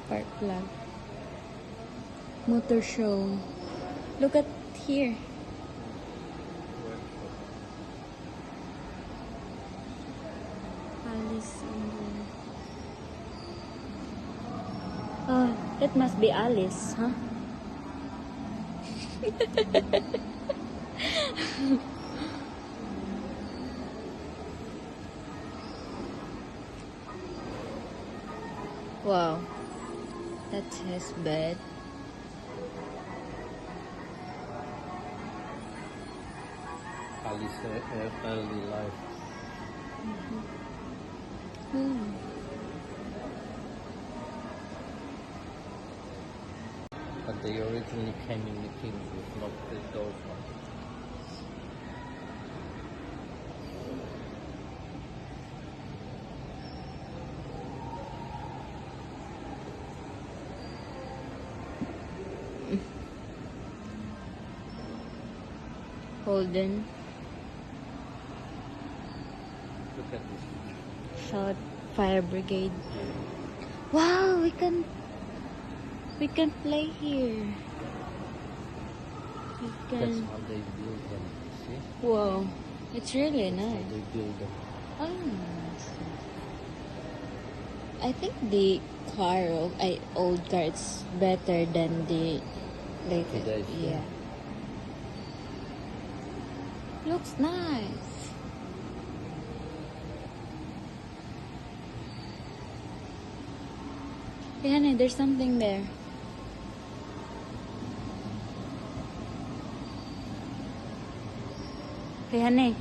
Spark plug. Motor show. Look at here. Alice in the... Oh, that must be Alice, huh? Wow, that's his bed. Alice early life. But they originally came in the kings with not those ones. Holden. Look at this. Shout fire brigade. Wow, we can play here. We That's can. how they build them. See? Wow, it's really How nice. they build them. Oh, I think the car of old car is better than the latest. Today's, Yeah. Looks nice. Hey, honey, there's something there. Hey, honey.